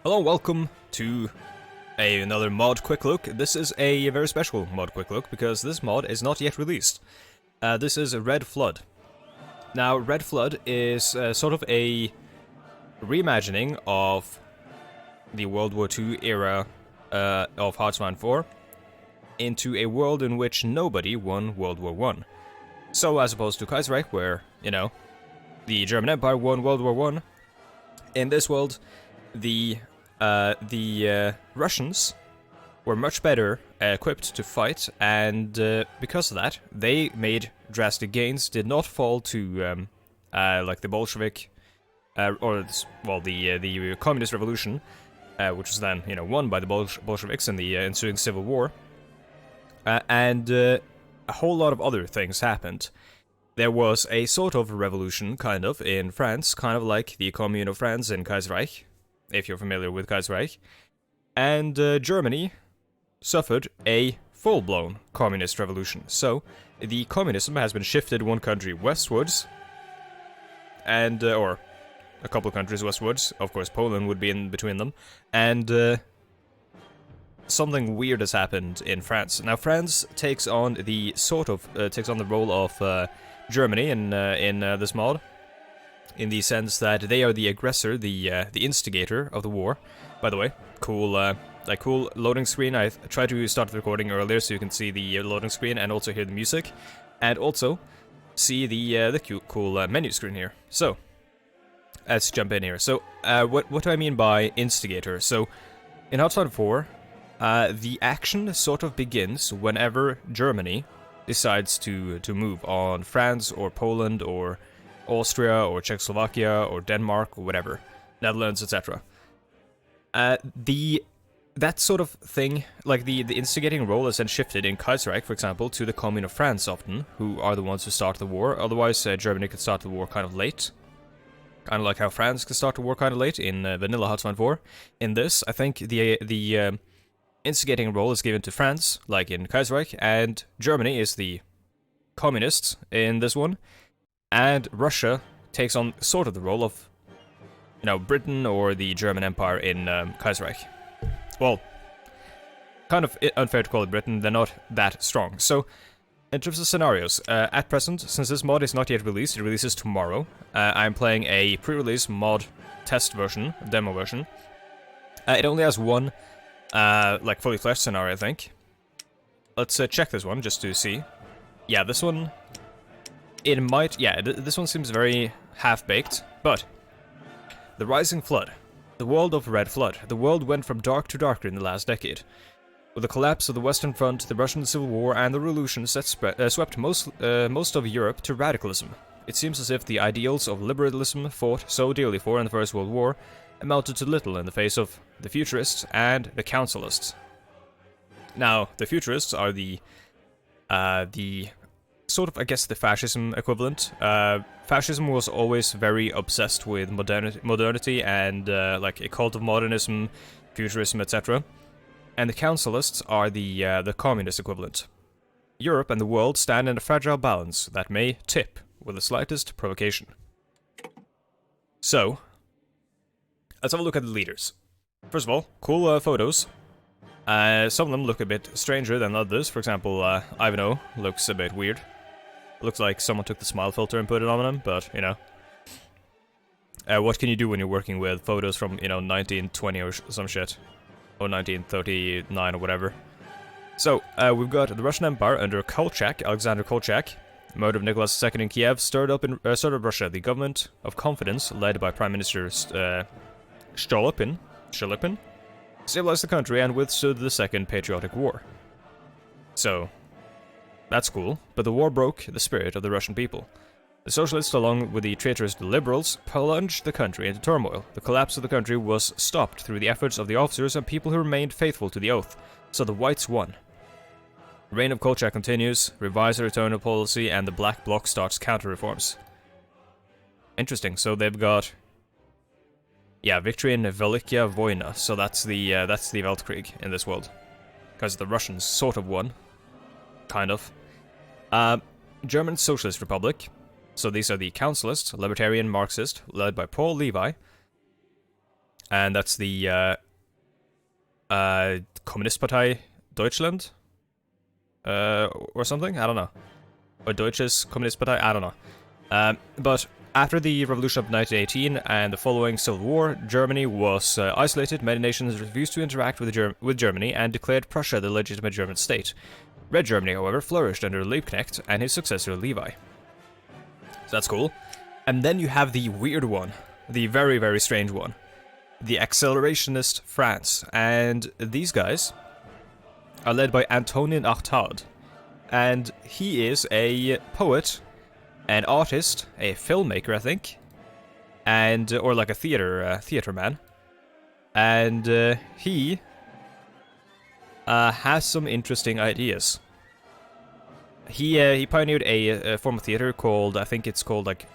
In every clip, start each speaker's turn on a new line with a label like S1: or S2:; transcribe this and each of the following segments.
S1: Hello, welcome to another mod quick look. This is a very special mod quick look because this mod is not yet released. This is Red Flood. Now, Red Flood is sort of a reimagining of the World War II era of Hearts 4 into a world in which nobody won World War I. So, as opposed to Kaiserreich, where, you know, the German Empire won World War I, in this world, the Russians were much better equipped to fight, and because of that, they made drastic gains, did not fall to, like the Bolshevik, the Communist Revolution, which was then, won by the Bolsheviks in the ensuing Civil War, and a whole lot of other things happened. There was a sort of revolution, kind of, in France, kind of like the Commune of France in Kaiserreich, if you're familiar with Kaiserreich, and Germany suffered a full-blown communist revolution. So, the communism has been shifted one country westwards, and, or a couple of countries westwards, of course Poland would be in between them, and something weird has happened in France. Now, France takes on the role of Germany in this mod, in the sense that they are the aggressor, the instigator of the war. By the way, cool loading screen. I tried to start the recording earlier so you can see the loading screen and also hear the music, and also see the cool menu screen here. So, let's jump in here. So, what do I mean by instigator? So, in Hearts 4, the action sort of begins whenever Germany decides to move on France or Poland or Austria or Czechoslovakia or Denmark or whatever, Netherlands, etc. That sort of thing, like the instigating role is then shifted in Kaiserreich, for example, to the Commune of France often, who are the ones who start the war. Otherwise, Germany could start the war kind of late. Kind of like how France could start the war kind of late in vanilla Hearts 4. In this, I think the instigating role is given to France, like in Kaiserreich, and Germany is the communists in this one, and Russia takes on sort of the role of, Britain or the German Empire in Kaiserreich. Well, kind of unfair to call it Britain, they're not that strong. So, in terms of scenarios, at present, since this mod is not yet released, it releases tomorrow, I'm playing a pre-release mod test version, demo version. It only has one fully fleshed scenario, I think. Let's check this one, just to see. Yeah, this one, this one seems very half-baked, but the Rising Flood, the world of Red Flood. The world went from dark to darker in the last decade. With the collapse of the Western Front, the Russian Civil War, and the revolutions that swept most of Europe to radicalism. It seems as if the ideals of liberalism fought so dearly for in the First World War amounted to little in the face of the Futurists and the Councilists. Now, the Futurists are the sort of, I guess, the fascism equivalent. Fascism was always very obsessed with modernity and, like, a cult of modernism, futurism, etc. And the Councilists are the communist equivalent. Europe and the world stand in a fragile balance that may tip with the slightest provocation. So, let's have a look at the leaders. First of all, cool photos. Some of them look a bit stranger than others. For example, Ivanhoe looks a bit weird. Looks like someone took the smile filter and put it on him, but, what can you do when you're working with photos from, 1920 or some shit? Or 1939 or whatever. So, we've got the Russian Empire under Kolchak, Alexander Kolchak. Murder of Nicholas II in Kiev stirred up Russia. The government of confidence, led by Prime Minister Stolypin, stabilized the country and withstood the Second Patriotic War. So, that's cool, but the war broke the spirit of the Russian people. The socialists, along with the traitorous liberals, plunged the country into turmoil. The collapse of the country was stopped through the efforts of the officers and people who remained faithful to the oath, so the whites won. The reign of Kolchak continues, revised their return policy, and the Black Bloc starts counter-reforms. Interesting, so they've got... Yeah, victory in Velikia Voyna, so that's the Weltkrieg in this world. Because the Russians sort of won. Kind of. German Socialist Republic. So these are the Councilists, Libertarian Marxist, led by Paul Levi. and that's the Kommunistpartei Deutschland, or something. I don't know, or Deutsches Kommunistpartei. I don't know. But after the revolution of 1918 and the following civil war, Germany was isolated. Many nations refused to interact with Germany and declared Prussia the legitimate German state. Red Germany, however, flourished under Liebknecht and his successor Levi. So that's cool. And then you have the weird one, the very, very strange one, the accelerationist France. And these guys are led by Antonin Artaud. And he is a poet, an artist, a filmmaker, I think, and or like a theater man, and he has some interesting ideas. He pioneered a form of theater called, I think it's called, like,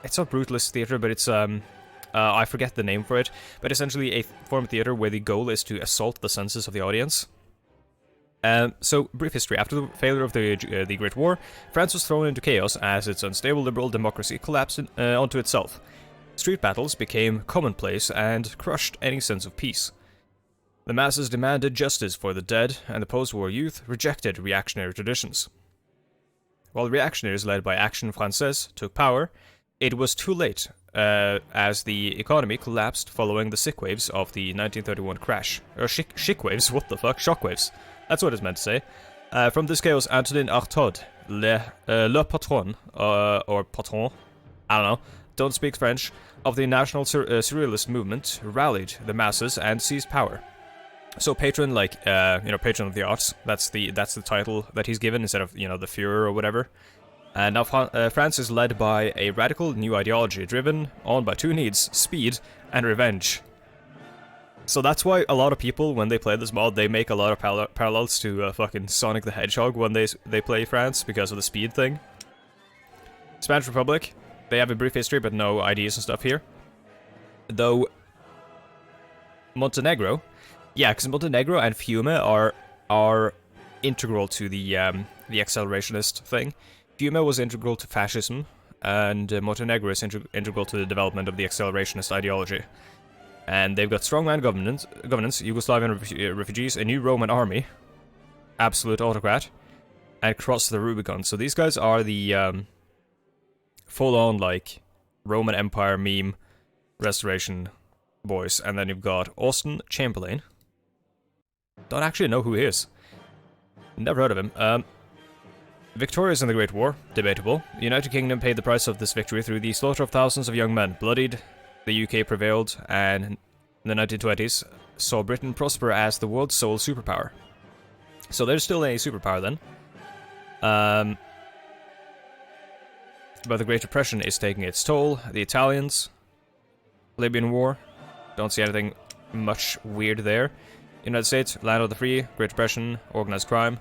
S1: it's not brutalist theater, but it's I forget the name for it, but essentially a form of theater where the goal is to assault the senses of the audience. So, brief history. After the failure of the Great War, France was thrown into chaos as its unstable liberal democracy collapsed onto itself. Street battles became commonplace and crushed any sense of peace. The masses demanded justice for the dead, and the post-war youth rejected reactionary traditions. While reactionaries led by Action Française took power, it was too late, as the economy collapsed following the sick waves of the 1931 crash. Or chic waves? What the fuck? Shockwaves. That's what it's meant to say. From this chaos, Antonin Artaud, le patron, or patron, I don't know, don't speak French, of the national surrealist movement, rallied the masses and seized power. So patron, like, patron of the arts, that's the title that he's given instead of, the Führer or whatever. And now France is led by a radical new ideology, driven on by two needs, speed and revenge. So that's why a lot of people, when they play this mod, they make a lot of parallels to fucking Sonic the Hedgehog when they play France, because of the speed thing. Spanish Republic, they have a brief history, but no ideas and stuff here. Though, Montenegro, yeah, because Montenegro and Fiume are integral to the accelerationist thing. Fiume was integral to fascism, and Montenegro is integral to the development of the accelerationist ideology. And they've got strongman governance, Yugoslavian refugees, a new Roman army, absolute autocrat, and cross the Rubicon. So these guys are the full-on, like, Roman Empire meme restoration boys. And then you've got Austin Chamberlain. Don't actually know who he is. Never heard of him. Victorious in the Great War, debatable. The United Kingdom paid the price of this victory through the slaughter of thousands of young men. Bloodied, the UK prevailed, and in the 1920s saw Britain prosper as the world's sole superpower. So there's still a superpower then. But the Great Depression is taking its toll. The Italians, Libyan War, don't see anything much weird there. United States, land of the free, Great Depression, organized crime.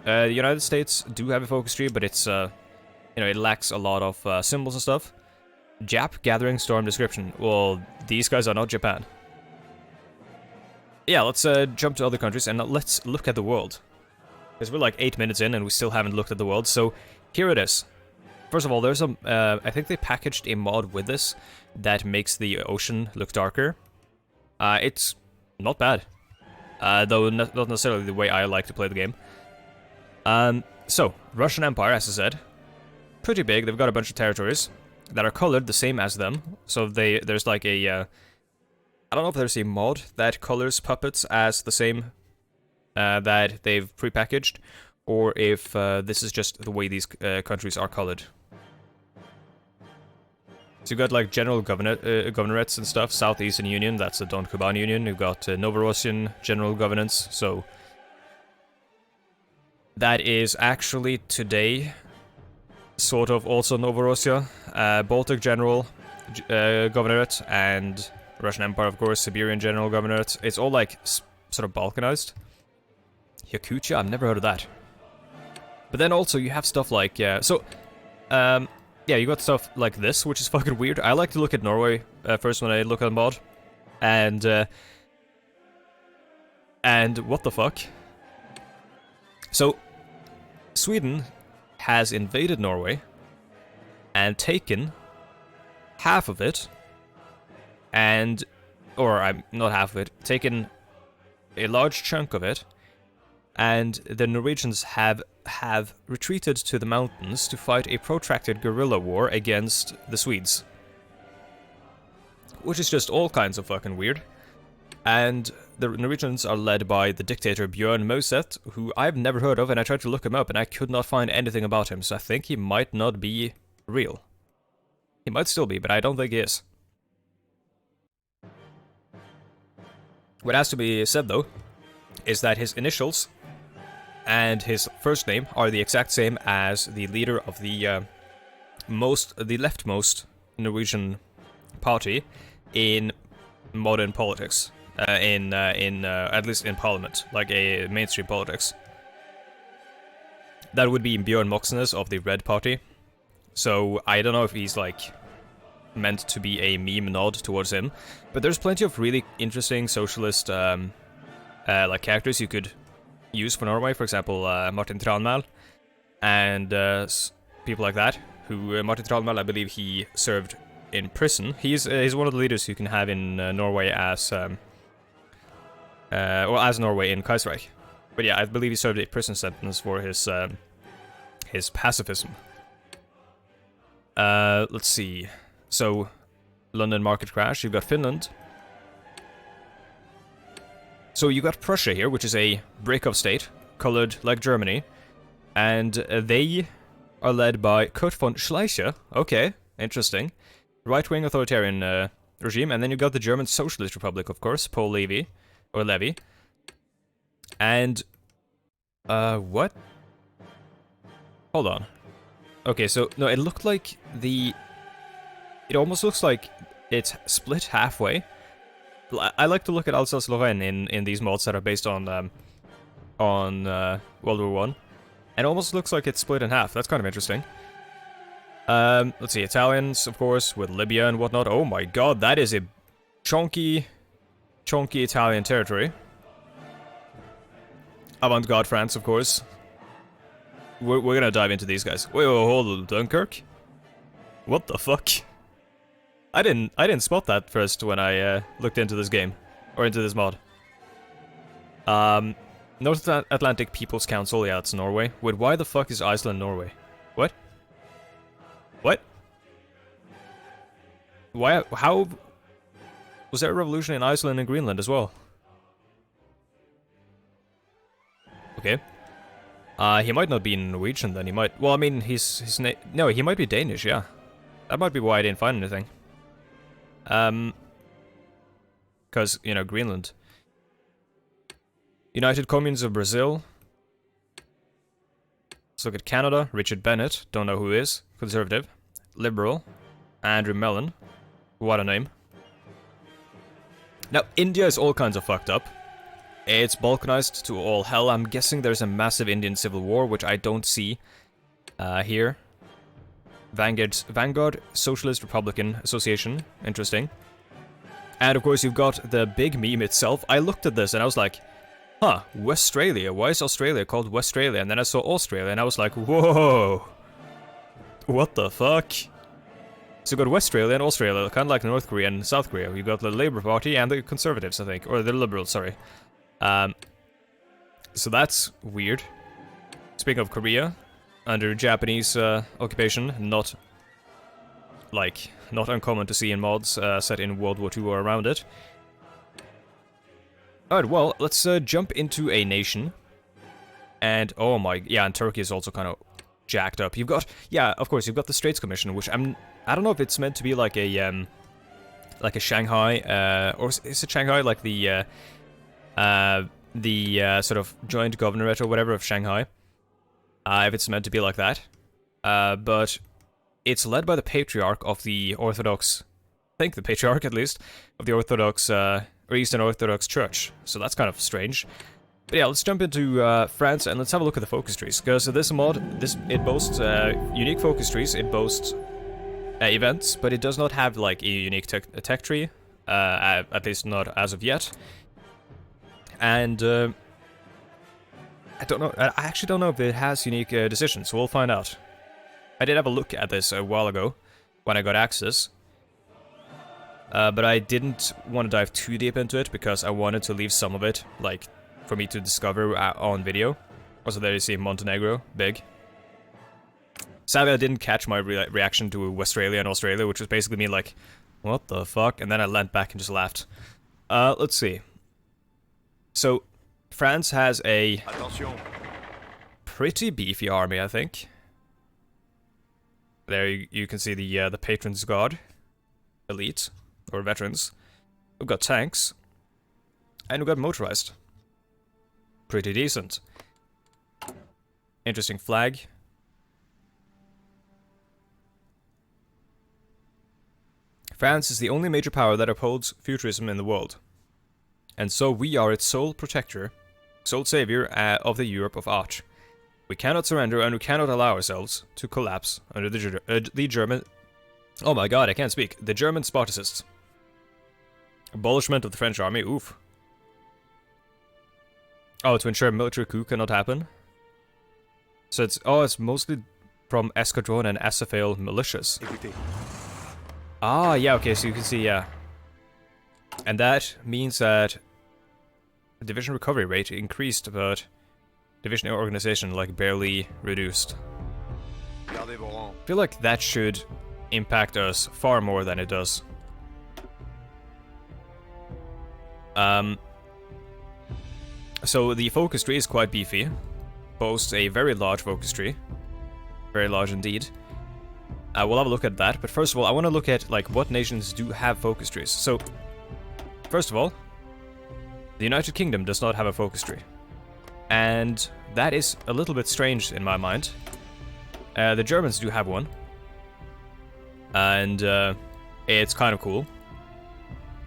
S1: The United States do have a focus tree, but it's, it lacks a lot of symbols and stuff. Jap Gathering Storm description. Well, these guys are not Japan. Yeah, let's jump to other countries and let's look at the world. Because we're like 8 minutes in and we still haven't looked at the world, so here it is. First of all, there's I think they packaged a mod with this that makes the ocean look darker. It's not bad. Though not necessarily the way I like to play the game. So, Russian Empire, as I said, pretty big. They've got a bunch of territories that are colored the same as them. So there's like a, I don't know if there's a mod that colors puppets as the same that they've prepackaged, or if this is just the way these countries are colored. So you've got like general governorates and stuff, Southeastern Union, that's the Don Kuban Union. You've got Novorossian general governance, so that is actually today sort of also Novorossia, Baltic General Governorate, and Russian Empire, of course, Siberian General Governorate. It's all like sort of Balkanized. Yakutia, I've never heard of that. But then also you have stuff like, yeah, you got stuff like this, which is fucking weird. I like to look at Norway first when I look at the mod, and what the fuck? So, Sweden has invaded Norway and taken half of it and or I'm not half of it, taken a large chunk of it, and the Norwegians have retreated to the mountains to fight a protracted guerrilla war against the Swedes. Which is just all kinds of fucking weird. And the Norwegians are led by the dictator Bjørn Moset, who I've never heard of, and I tried to look him up and I could not find anything about him, so I think he might not be real. He might still be, but I don't think he is. What has to be said, though, is that his initials and his first name are the exact same as the leader of the leftmost Norwegian party in modern politics, at least in parliament, like a mainstream politics. That would be Bjørn Moxnes of the Red Party. So I don't know if he's like meant to be a meme nod towards him, but there's plenty of really interesting socialist like characters you could use for Norway. For example, Martin Tranmæl and people like that. Who Martin Tranmæl, I believe he served in prison. He's one of the leaders you can have in Norway as as Norway in Kaiserreich. But yeah, I believe he served a prison sentence for his pacifism. Let's see. So, London market crash. You've got Finland. So you got Prussia here, which is a breakup state, colored like Germany, and they are led by Kurt von Schleicher. Okay, interesting. Right-wing authoritarian regime, and then you got the German Socialist Republic, of course, Paul Levy, or Levy. And, what? Hold on. Okay, so, no, it looked like it almost looks like it's split halfway. I like to look at Alsace-Lorraine in these mods that are based on World War I. And it almost looks like it's split in half. That's kind of interesting. Let's see, Italians, of course, with Libya and whatnot. Oh my god, that is a chunky Italian territory. Avant-garde France, of course. We're gonna dive into these guys. Wait, hold on, Dunkirk? What the fuck? I didn't spot that first when I looked into this game, or into this mod. North Atlantic People's Council, yeah, it's Norway. Wait, why the fuck is Iceland Norway? What? What? Why? How? Was there a revolution in Iceland and Greenland as well? Okay. He might not be Norwegian then, he might... Well, I mean, no, he might be Danish, yeah. That might be why I didn't find anything. Because, you know, Greenland. United Communes of Brazil. Let's look at Canada. Richard Bennett, don't know who is. Conservative. Liberal. Andrew Mellon. What a name. Now, India is all kinds of fucked up. It's balkanized to all hell. I'm guessing there's a massive Indian civil war, which I don't see here. Vanguard Socialist Republican Association. Interesting. And of course you've got the big meme itself. I looked at this and I was like, huh, Westralia. Why is Australia called Westralia? And then I saw Australia and I was like, whoa. What the fuck? So you've got Westralia and Australia, kind of like North Korea and South Korea. You've got the Labour Party and the Conservatives, I think. Or the Liberals, sorry. So that's weird. Speaking of Korea, under Japanese occupation, not uncommon to see in mods set in World War II or around it. Alright, well, let's jump into a nation. And, oh my, yeah, and Turkey is also kind of jacked up. You've got, yeah, of course, you've got the Straits Commission, which I don't know if it's meant to be like a Shanghai, or is it Shanghai, like the sort of joint governorate or whatever of Shanghai. If it's meant to be like that. But it's led by the Patriarch of the Orthodox, I think the Patriarch at least, of the Orthodox, or Eastern Orthodox Church. So that's kind of strange. But yeah, let's jump into France and let's have a look at the focus trees. Because this mod, it boasts unique focus trees, it boasts events, but it does not have like a unique tech tree, at least not as of yet. And I don't know. I actually don't know if it has unique decisions, so we'll find out. I did have a look at this a while ago when I got access. But I didn't want to dive too deep into it because I wanted to leave some of it, like, for me to discover on video. Also, there you see Montenegro, big. Sadly, I didn't catch my reaction to Westralia and Australia, which was basically me like, what the fuck? And then I leant back and just laughed. Let's see. So, France has a pretty beefy army, I think. There you can see the Patrons Guard, elite, or veterans. We've got tanks, and we've got motorized. Pretty decent. Interesting flag. France is the only major power that upholds futurism in the world. And so we are its sole protector, sole savior of the Europe of art. We cannot surrender and we cannot allow ourselves to collapse under the German... Oh my god, I can't speak. The German Spartacists. Abolishment of the French army, oof. Oh, to ensure military coup cannot happen. So it's mostly from Escadron and Asafale militias. Ah, yeah, okay, so you can see, yeah. And that means that division recovery rate increased, but division organization, like, barely reduced. I feel like that should impact us far more than it does. So the focus tree is quite beefy. Boasts a very large focus tree. Very large indeed. We'll have a look at that, but first of all, I want to look at, like, what nations do have focus trees. So, first of all, the United Kingdom does not have a focus tree. And that is a little bit strange in my mind. The Germans do have one. And it's kind of cool.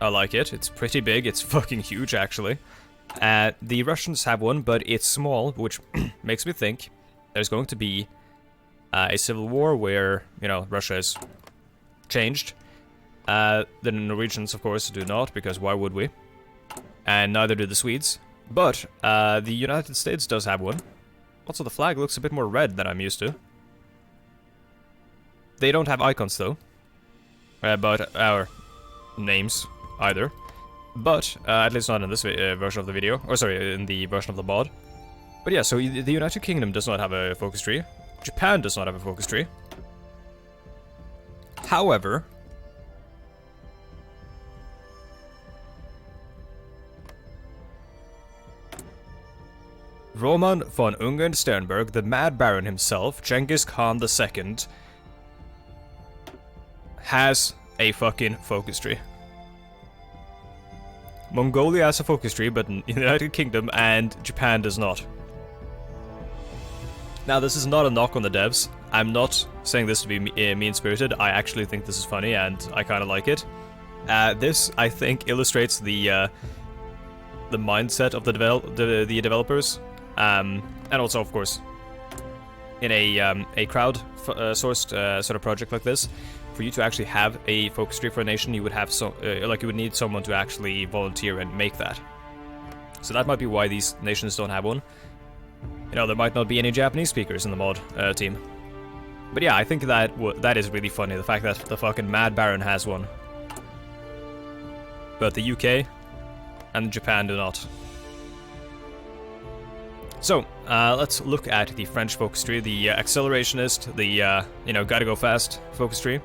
S1: I like it. It's pretty big. It's fucking huge, actually. The Russians have one, but it's small, which makes me think there's going to be a civil war where, you know, Russia is changed. The Norwegians, of course, do not, because why would we? And neither do the Swedes. But the United States does have one. Also, the flag looks a bit more red than I'm used to. They don't have icons, though. But our names, either. But, at least not in this version of the video. Or, sorry, in the version of the mod. But yeah, so the United Kingdom does not have a focus tree. Japan does not have a focus tree. However, Roman von Ungern-Sternberg, the Mad Baron himself, Genghis Khan II, has a fucking focus tree. Mongolia has a focus tree, but the United Kingdom and Japan does not. Now, this is not a knock on the devs. I'm not saying this to be mean-spirited. I actually think this is funny, and I kind of like it. This, I think, illustrates the mindset of the developers, and also, of course, in a crowd-sourced sort of project like this, for you to actually have a focus tree for a nation, you would have you would need someone to actually volunteer and make that. So that might be why these nations don't have one. You know, there might not be any Japanese speakers in the mod team. But yeah, I think that is really funny, the fact that the fucking Mad Baron has one. But the UK and Japan do not. So, let's look at the French focus tree, the accelerationist, the, you know, gotta go fast focus tree.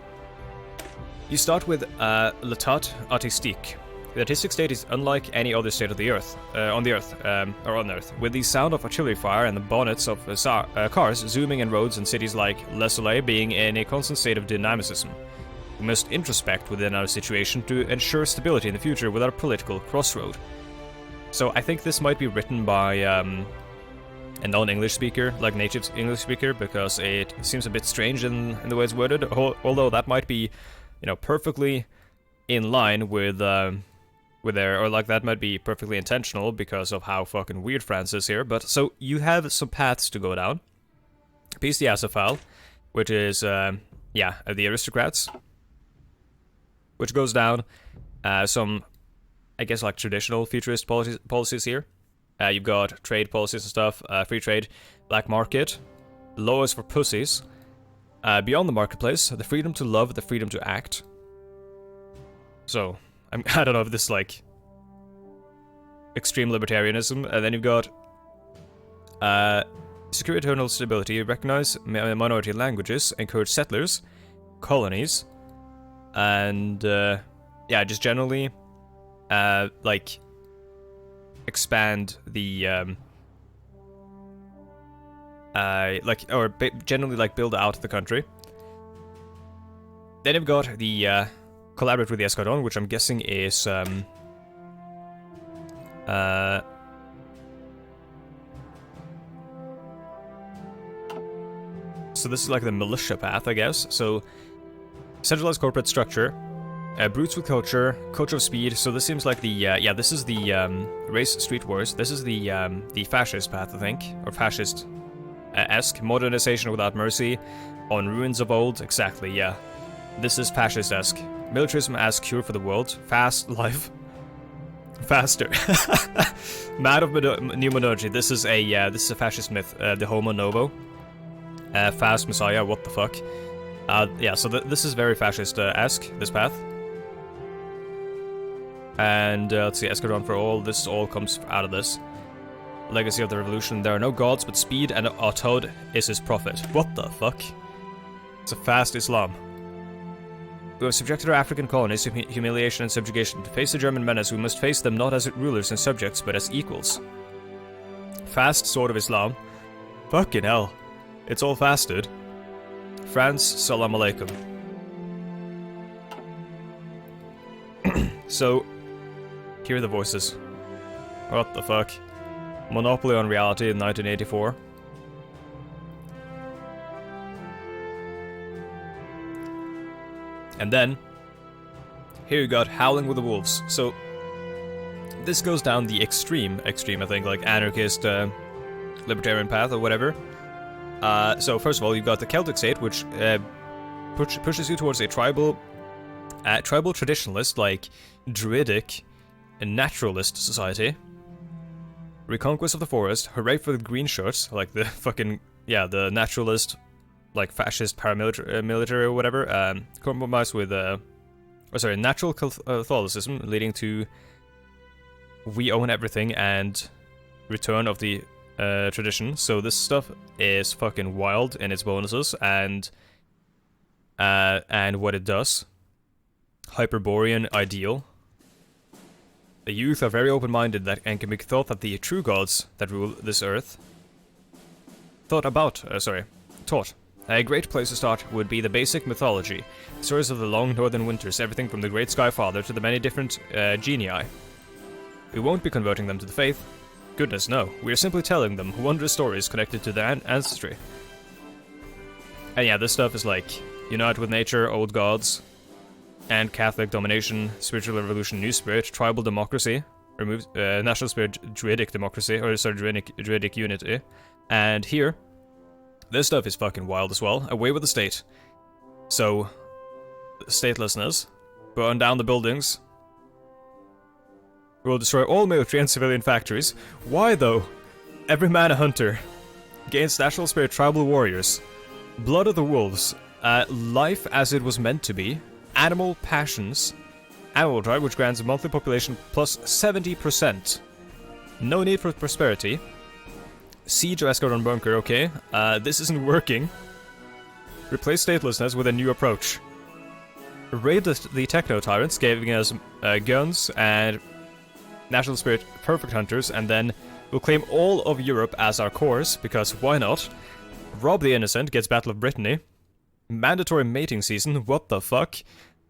S1: You start with l'état artistique. The artistic state is unlike any other state of the Earth, on Earth, with the sound of artillery fire and the bonnets of cars zooming in roads and cities like Le Soleil being in a constant state of dynamicism. We must introspect within our situation to ensure stability in the future with our political crossroad. So I think this might be written by a non-English speaker, like native English speaker, because it seems a bit strange in the way it's worded, although that might be, you know, perfectly in line with or like that might be perfectly intentional because of how fucking weird France is here. But so you have some paths to go down. Piece the Asafal, which is yeah, the aristocrats, which goes down some, I guess, like traditional futurist policies here. You've got trade policies and stuff, free trade, black market, laws for pussies, beyond the marketplace, the freedom to love, the freedom to act. So, I don't know if this is like extreme libertarianism. And then you've got secure eternal stability, recognize minority languages, encourage settlers, colonies, and yeah, just generally like expand the generally like build out the country. Then you've got the collaborate with the Escadron, which I'm guessing is so this is like the militia path, I guess. So centralized corporate structure, brutes with culture, culture of speed. So this seems like the yeah, this is the race street wars. This is the fascist path, I think, or fascist esque modernization without mercy, on ruins of old. Exactly, yeah. This is fascist-esque. Militarism as cure for the world. Fast life. Faster. Mad of new monarchy. This is a fascist myth. The Homo Novo. Fast Messiah. What the fuck? Yeah. So this is very fascist-esque. This path. And let's see. Escadron for all. This all comes out of this. Legacy of the revolution. There are no gods, but speed, and our toad is his prophet. What the fuck? It's a fast Islam. We have subjected our African colonies to humiliation and subjugation. To face the German menace, we must face them not as rulers and subjects, but as equals. Fast sword of Islam. Fucking hell. It's all fasted. France, salam alaikum. So, hear the voices. What the fuck? Monopoly on reality in 1984. And then, here you got Howling with the Wolves. So, this goes down the extreme, I think, like anarchist, libertarian path or whatever. So first of all, you've got the Celtic state, which pushes you towards a tribal traditionalist, like druidic and naturalist society. Reconquest of the forest, hooray for the green shirts, like the fucking, yeah, the naturalist, like fascist paramilitary military or whatever, compromise with, natural Catholicism, leading to we own everything and return of the tradition. So this stuff is fucking wild in its bonuses and what it does. Hyperborean ideal. The youth are very open-minded and can be thought that the true gods that rule this earth. Taught. A great place to start would be the basic mythology. Stories of the long northern winters, everything from the great Sky Father to the many different genii. We won't be converting them to the faith. Goodness, no. We are simply telling them wondrous stories connected to their ancestry. And yeah, this stuff is like, unite with nature, old gods, and Catholic domination, spiritual revolution, new spirit, tribal democracy, remove national spirit, druidic democracy, or sorry, druidic unity. And here, this stuff is fucking wild as well. Away with the state. So, statelessness, burn down the buildings. We'll destroy all military and civilian factories. Why though? Every man a hunter. Gains national spirit, tribal warriors. Blood of the wolves. Life as it was meant to be. Animal passions. Animal tribe, which grants a monthly population plus 70%. No need for prosperity. Siege of Escadron Bunker, okay. This isn't working. Replace statelessness with a new approach. Raid the techno-tyrants, giving us guns and national spirit perfect hunters, and then we'll claim all of Europe as our cores, because why not? Rob the innocent, gets Battle of Brittany. Mandatory mating season, what the fuck?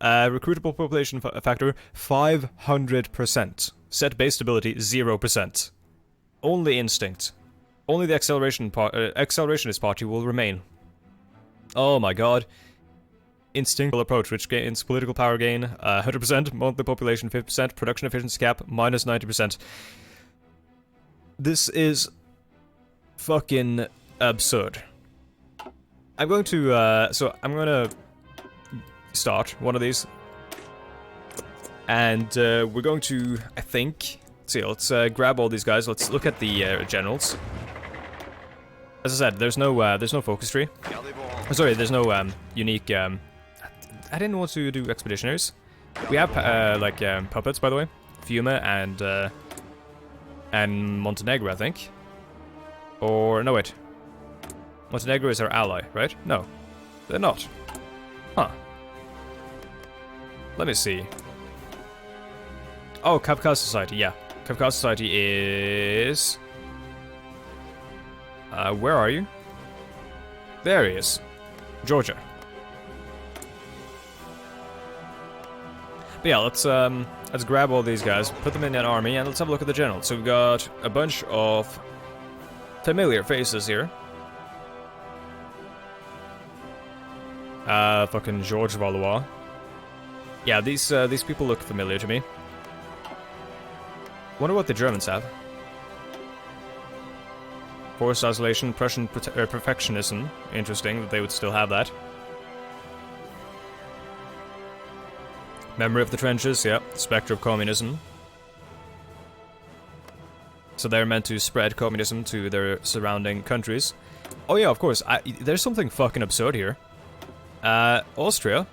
S1: Recruitable population factor, 500%. Set base stability, 0%. Only instinct. Only the accelerationist party will remain. Oh my god. Instinctual approach, which gains political power gain, 100%, monthly population 50%, production efficiency cap, minus 90%. This is fucking absurd. I'm going to, I'm gonna start one of these. And we're going to, I think, let's grab all these guys, let's look at the generals. As I said, there's no focus tree. Sorry, there's no unique, I didn't want to do expeditionaries. We have like puppets, by the way. Fiume and Montenegro, I think. Or no, wait. Montenegro is our ally, right? No, they're not. Huh. Let me see. Oh, Kafka Society, yeah. Kafka Society is... where are you? There he is. Georgia. But yeah, let's grab all these guys, put them in an army, and let's have a look at the general. So we've got a bunch of familiar faces here. Fucking George Valois. Yeah, these people look familiar to me. Wonder what the Germans have. Forced isolation, Prussian perfectionism. Interesting that they would still have that. Memory of the trenches, yeah. Spectre of communism. So they're meant to spread communism to their surrounding countries. Oh yeah, of course. There's something fucking absurd here. Austria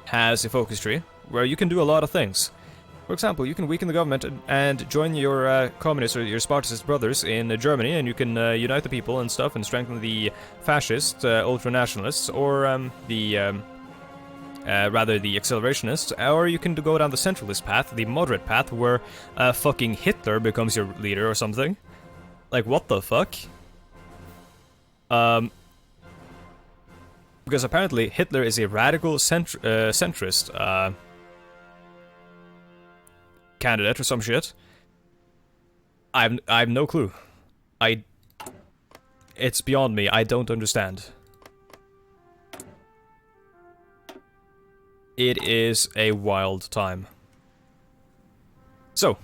S1: has a focus tree where you can do a lot of things. For example, you can weaken the government and join your communist or your Spartacist brothers in Germany, and you can unite the people and stuff and strengthen the fascist ultra-nationalists, or rather the accelerationists, or you can go down the centralist path, the moderate path, where fucking Hitler becomes your leader or something. Like, what the fuck? Because apparently Hitler is a radical centrist candidate or some shit. I have no clue. It's beyond me. I don't understand. It is a wild time. So,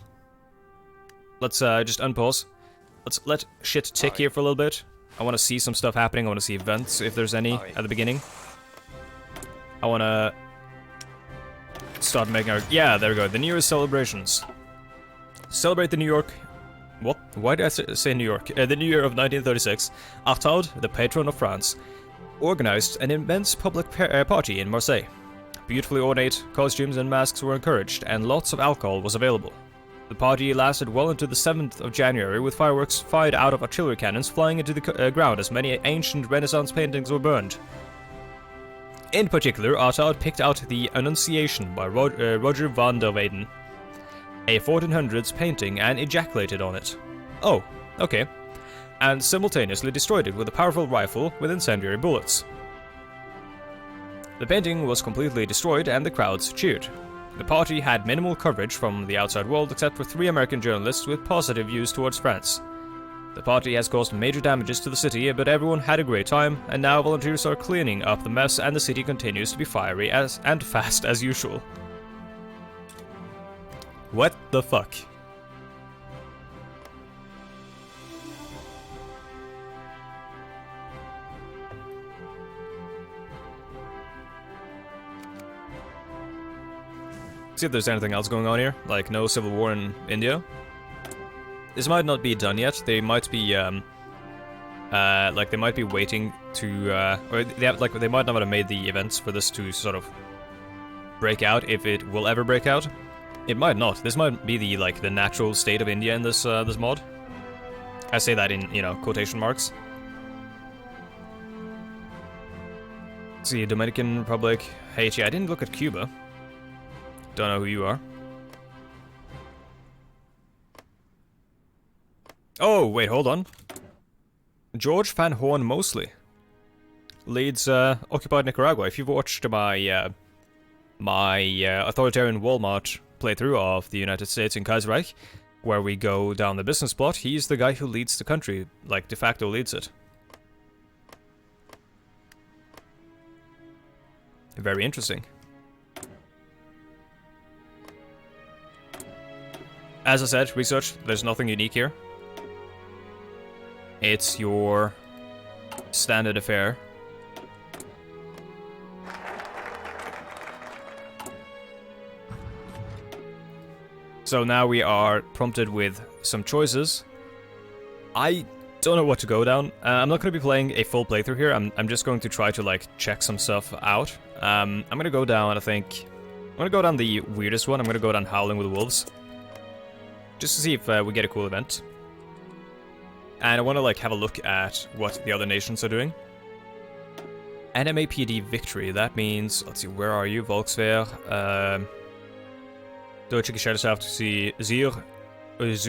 S1: let's just unpause. Let's let shit tick here for a little bit. I want to see some stuff happening. I want to see events, if there's any, at the beginning. I want to start making our... Yeah, there we go. The New Year's celebrations. Celebrate the New York... What? Why did I say New York? The New Year of 1936. Artaud, the patron of France, organized an immense public party in Marseille. Beautifully ornate costumes and masks were encouraged, and lots of alcohol was available. The party lasted well into the 7th of January, with fireworks fired out of artillery cannons flying into the ground as many ancient Renaissance paintings were burned. In particular, Artaud picked out the Annunciation by Roger van der Weyden, a 1400s painting, and ejaculated on it. Oh, okay. And simultaneously destroyed it with a powerful rifle with incendiary bullets. The painting was completely destroyed and the crowds cheered. The party had minimal coverage from the outside world except for 3 American journalists with positive views towards France. The party has caused major damages to the city, but everyone had a great time, and now volunteers are cleaning up the mess and the city continues to be fiery and fast as usual. What the fuck? See if there's anything else going on here, like no civil war in India. This might not be done yet. They might be, like they might be waiting to, or they might not have made the events for this to sort of break out, if it will ever break out. It might not. This might be the natural state of India in this this mod. I say that in, you know, quotation marks. Let's see, Dominican Republic, Haiti. I didn't look at Cuba. Don't know who you are. Oh, wait, hold on. George Van Horn Mosley leads occupied Nicaragua. If you've watched my authoritarian Walmart playthrough of the United States in Kaiserreich, where we go down the business plot, he's the guy who leads the country, like de facto leads it. Very interesting. As I said, research, there's nothing unique here. It's your standard affair. So now we are prompted with some choices. I don't know what to go down. I'm not going to be playing a full playthrough here. I'm just going to try to, like, check some stuff out. I'm going to go down, I think... I'm gonna go down the weirdest one. I'm gonna go down Howling with Wolves. Just to see if we get a cool event. And I want to like have a look at what the other nations are doing. NMAPD victory. That means, let's see, where are you? Volkswehr. Deutsche Gesellschaft Zur. Is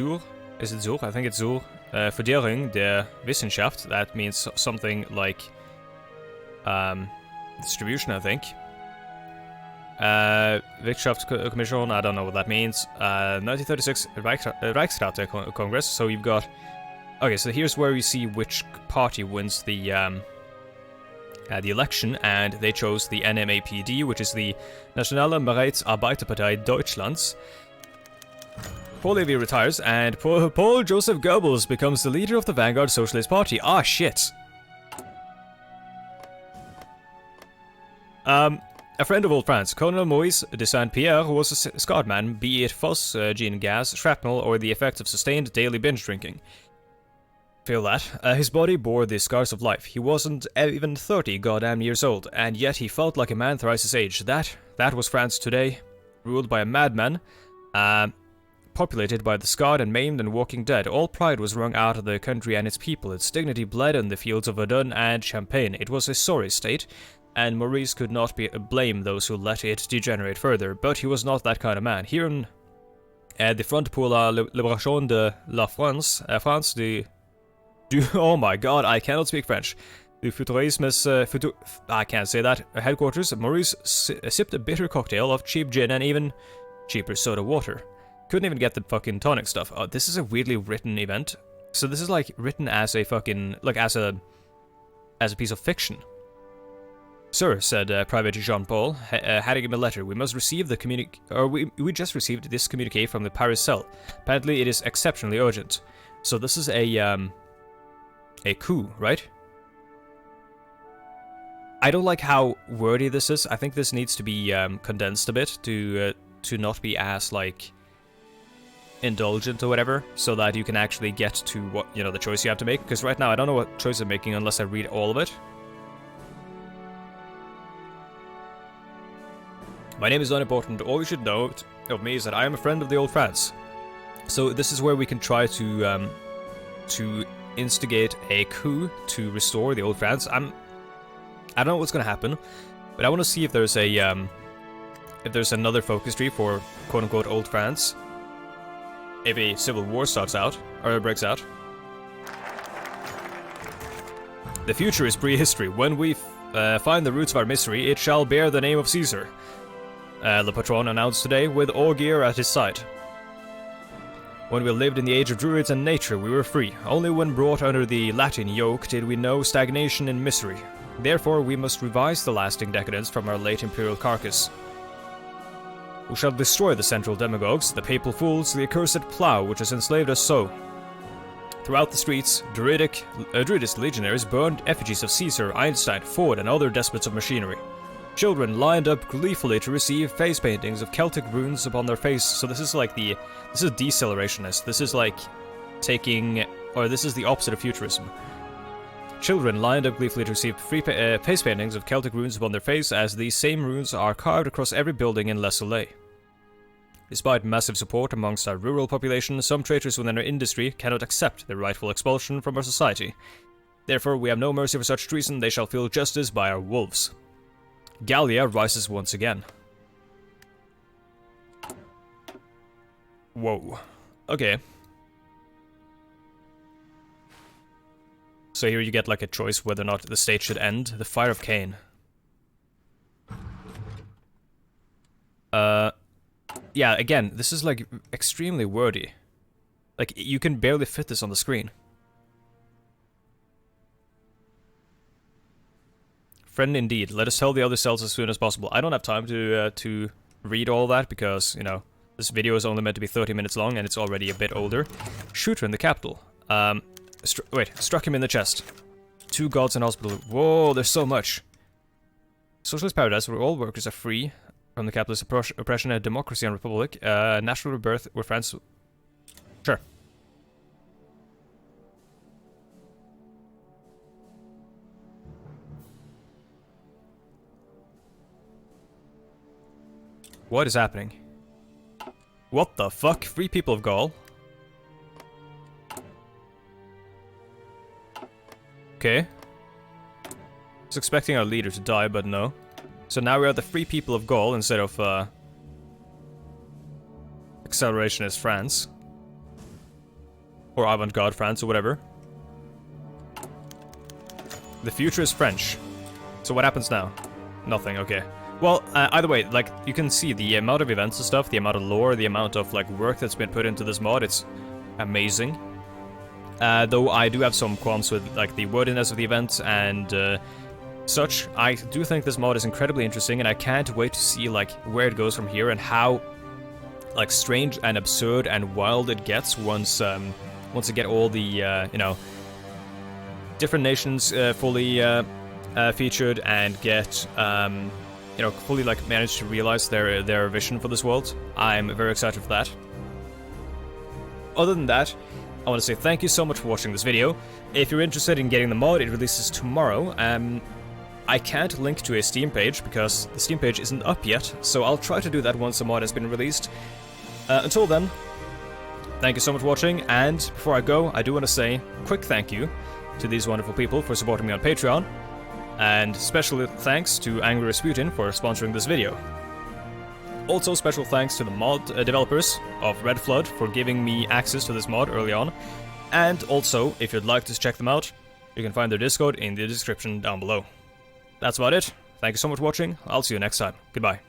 S1: it Zur? I think it's Zur. Förderung der Wissenschaft. That means something like distribution, I think. Wirtschaftskommission, I don't know what that means. 1936 Reichsrat Congress. So you've got. Okay, so here's where we see which party wins the election, and they chose the NMAPD, which is the Nationale Mehrheitsarbeiterpartei Deutschlands. Paul Levy retires, and Paul Joseph Goebbels becomes the leader of the Vanguard Socialist Party. Ah, shit. A friend of old France, Colonel Moise de Saint-Pierre, was a Scotsman, be it phosgene gas, shrapnel, or the effects of sustained daily binge drinking. Feel that. His body bore the scars of life. He wasn't even 30 goddamn years old, and yet he felt like a man thrice his age. That was France today, ruled by a madman, populated by the scarred and maimed and walking dead. All pride was wrung out of the country and its people. Its dignity bled in the fields of Verdun and Champagne. It was a sorry state, and Maurice could not blame those who let it degenerate further, but he was not that kind of man. Here in the Front pour la Libération de la France, oh my god, I cannot speak French. The Futurisme's I can't say that. Headquarters, Maurice sipped a bitter cocktail of cheap gin and even cheaper soda water. Couldn't even get the fucking tonic stuff. Oh, this is a weirdly written event. So this is like written as a fucking as a piece of fiction. Sir, said Private Jean-Paul, handing him a letter. We must receive the we just received this communique from the Paris cell. Apparently it is exceptionally urgent. So this is a coup, right? I don't like how wordy this is. I think this needs to be condensed a bit to not be as like indulgent or whatever, so that you can actually get to what the choice you have to make. Because right now I don't know what choice I'm making unless I read all of it. My name is unimportant. All you should know of me is that I am a friend of the old France. So this is where we can try to instigate a coup to restore the old France. I don't know what's gonna happen, but I want to see if there's another focus tree for quote unquote old France. If a civil war starts out or breaks out. The future is prehistory. When we find the roots of our misery, it shall bear the name of Caesar. Le Patron announced today, with Augear at his side. When we lived in the age of druids and nature, we were free. Only when brought under the Latin yoke did we know stagnation and misery. Therefore, we must revise the lasting decadence from our late imperial carcass. We shall destroy the central demagogues, the papal fools, the accursed plough which has enslaved us so. Throughout the streets, Druidist legionaries burned effigies of Caesar, Einstein, Ford, and other despots of machinery. Children lined up gleefully to receive face paintings of Celtic runes upon their face. So this is decelerationist. This is like this is the opposite of futurism. Children lined up gleefully to receive face paintings of Celtic runes upon their face, as these same runes are carved across every building in Le Soleil. Despite massive support amongst our rural population, some traitors within our industry cannot accept their rightful expulsion from our society. Therefore, we have no mercy for such treason. They shall feel justice by our wolves. Gallia rises once again. Whoa. Okay. So here you get like a choice whether or not the state should end. The Fire of Cain. Yeah, again, this is like extremely wordy. Like, you can barely fit this on the screen. Friend indeed. Let us tell the other cells as soon as possible. I don't have time to read all that because, this video is only meant to be 30 minutes long and it's already a bit older. Shooter in the capital. Struck him in the chest. 2 gods in hospital. Whoa, there's so much. Socialist paradise where all workers are free from the capitalist oppression, a democracy and republic. National rebirth where France... Sure. What is happening? What the fuck? Free people of Gaul? Okay. I was expecting our leader to die, but no. So now we are the free people of Gaul instead of, accelerationist France. Or avant-garde France, or whatever. The future is French. So what happens now? Nothing, okay. Well, either way, like, you can see the amount of events and stuff, the amount of lore, the amount of, like, work that's been put into this mod, it's amazing. Though I do have some qualms with, like, the wordiness of the events and, such. I do think this mod is incredibly interesting, and I can't wait to see, like, where it goes from here and how, like, strange and absurd and wild it gets once you get all the, you know, different nations fully featured and get, you know, fully, like, manage to realize their vision for this world. I'm very excited for that. Other than that, I want to say thank you so much for watching this video. If you're interested in getting the mod, it releases tomorrow. I can't link to a Steam page because the Steam page isn't up yet, so I'll try to do that once the mod has been released. Until then, thank you so much for watching, and before I go, I do want to say a quick thank you to these wonderful people for supporting me on Patreon, and special thanks to Angry Rasputin for sponsoring this video. Also, special thanks to the mod developers of Red Flood for giving me access to this mod early on, and also, if you'd like to check them out, you can find their Discord in the description down below. That's about it. Thank you so much for watching. I'll see you next time. Goodbye.